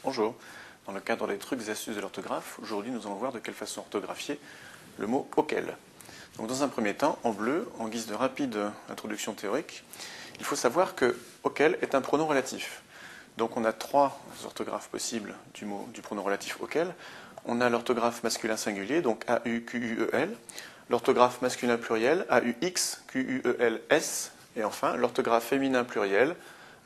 Bonjour, dans le cadre des trucs et astuces de l'orthographe, aujourd'hui nous allons voir de quelle façon orthographier le mot auquel. Donc dans un premier temps, en bleu, en guise de rapide introduction théorique, il faut savoir que auquel est un pronom relatif. Donc on a trois orthographes possibles du pronom relatif auquel. On a l'orthographe masculin singulier, donc A-U-Q-U-E-L, l'orthographe masculin pluriel, A-U-X-Q-U-E-L-S, et enfin l'orthographe féminin pluriel,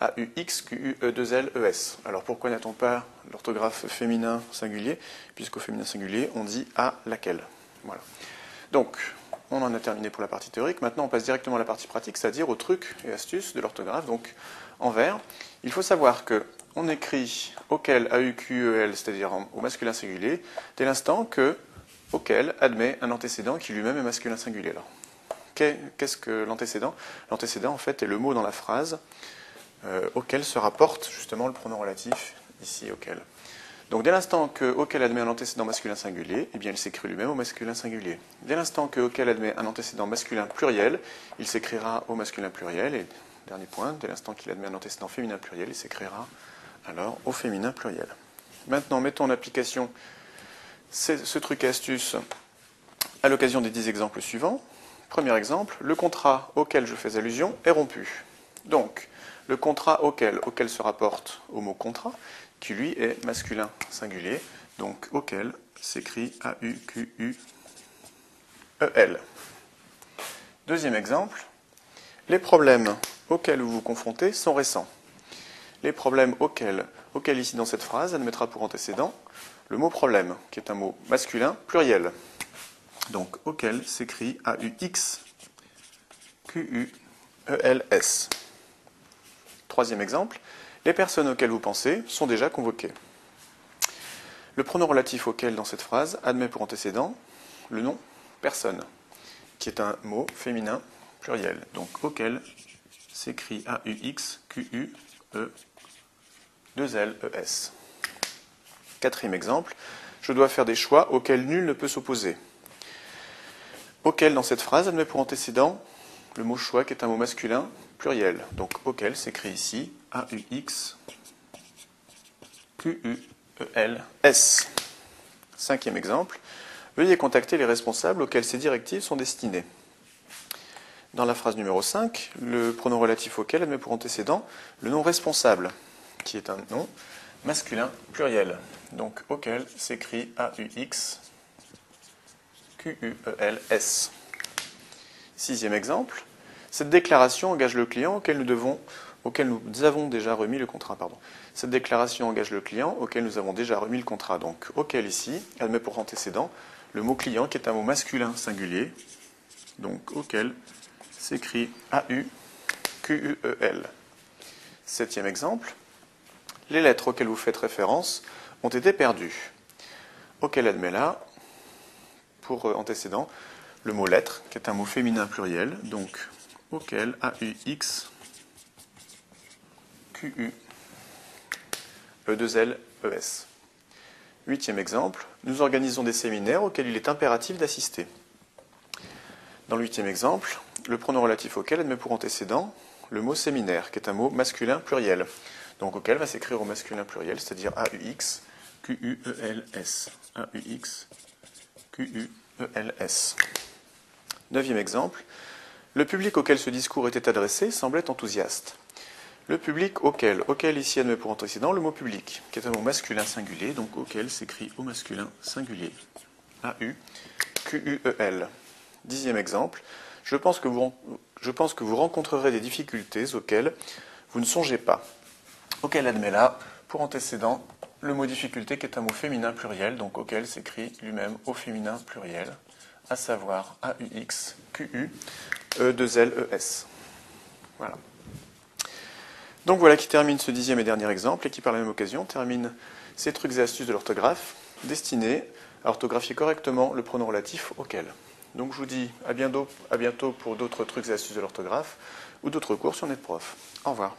A-U-X-Q-U-E-2-L-E-S. Alors pourquoi n'a-t-on pas l'orthographe féminin singulier? Puisqu'au féminin singulier, on dit à laquelle. Voilà. Donc, on en a terminé pour la partie théorique. Maintenant, on passe directement à la partie pratique, c'est-à-dire aux trucs et astuces de l'orthographe. Donc, en vert, il faut savoir que on écrit auquel, A-U-Q-E-L, c'est-à-dire au masculin singulier, dès l'instant que auquel admet un antécédent qui lui-même est masculin singulier. Alors, qu'est-ce que l'antécédent? L'antécédent, en fait, est le mot dans la phrase auquel se rapporte justement le pronom relatif, ici auquel. Donc dès l'instant que auquel admet un antécédent masculin singulier, eh bien il s'écrit lui-même au masculin singulier. Dès l'instant que auquel admet un antécédent masculin pluriel, il s'écrira au masculin pluriel. Et dernier point, dès l'instant qu'il admet un antécédent féminin pluriel, il s'écrira alors au féminin pluriel. Maintenant, mettons en application ce truc et astuce à l'occasion des 10 exemples suivants. Premier exemple, le contrat auquel je fais allusion est rompu. Donc, le contrat auquel se rapporte au mot contrat, qui lui est masculin singulier, donc auquel s'écrit A-U-Q-U-E-L. Deuxième exemple, les problèmes auxquels vous vous confrontez sont récents. Les problèmes auxquels ici dans cette phrase admettra pour antécédent le mot problème, qui est un mot masculin pluriel. Donc auquel s'écrit A-U-X-Q-U-E-L-S. Troisième exemple, les personnes auxquelles vous pensez sont déjà convoquées. Le pronom relatif auquel dans cette phrase admet pour antécédent le nom personne, qui est un mot féminin pluriel. Donc auquel s'écrit A-U-X-Q-U-E-2-L-E-S. Quatrième exemple, je dois faire des choix auxquels nul ne peut s'opposer. Auquel dans cette phrase admet pour antécédent le mot choix qui est un mot masculin pluriel. Donc auquel s'écrit ici A-U-X-Q-U-E-L-S. Cinquième exemple, veuillez contacter les responsables auxquels ces directives sont destinées. Dans la phrase numéro 5, le pronom relatif auquel admet pour antécédent le nom responsable, qui est un nom masculin pluriel. Donc auquel s'écrit A-U-X-Q-U-E-L-S. Sixième exemple, cette déclaration engage le client auquel nous avons déjà remis le contrat. Cette déclaration engage le client auquel nous avons déjà remis le contrat. Donc auquel ici admet pour antécédent le mot client qui est un mot masculin singulier. Donc auquel s'écrit A-U-Q-U-E-L. Septième exemple, les lettres auxquelles vous faites référence ont été perdues. Auquel admet là pour antécédent le mot lettre, qui est un mot féminin pluriel, donc auquel A-U-X-Q-U-E-2-L-E-S. Huitième exemple, nous organisons des séminaires auxquels il est impératif d'assister. Dans le huitième exemple, le pronom relatif auquel admet pour antécédent le mot séminaire, qui est un mot masculin pluriel, donc auquel va s'écrire au masculin pluriel, c'est-à-dire A-U-X-Q-U-E-L-S. A-U-X-Q-U-E-L-S. Neuvième exemple, le public auquel ce discours était adressé semblait enthousiaste. Le public auquel ici admet pour antécédent le mot public, qui est un mot masculin singulier, donc auquel s'écrit au masculin singulier. A-U-Q-U-E-L. Dixième exemple, je pense que vous rencontrerez des difficultés auxquelles vous ne songez pas. Auquel admet là, pour antécédent, le mot difficulté qui est un mot féminin pluriel, donc auquel s'écrit lui-même au féminin pluriel, à savoir A-U-X-Q-U-E-2-L-E-S. Voilà. Donc voilà qui termine ce dixième et dernier exemple et qui par la même occasion termine ces trucs et astuces de l'orthographe destinés à orthographier correctement le pronom relatif auquel. Donc je vous dis à bientôt pour d'autres trucs et astuces de l'orthographe ou d'autres cours si on est prof. Au revoir.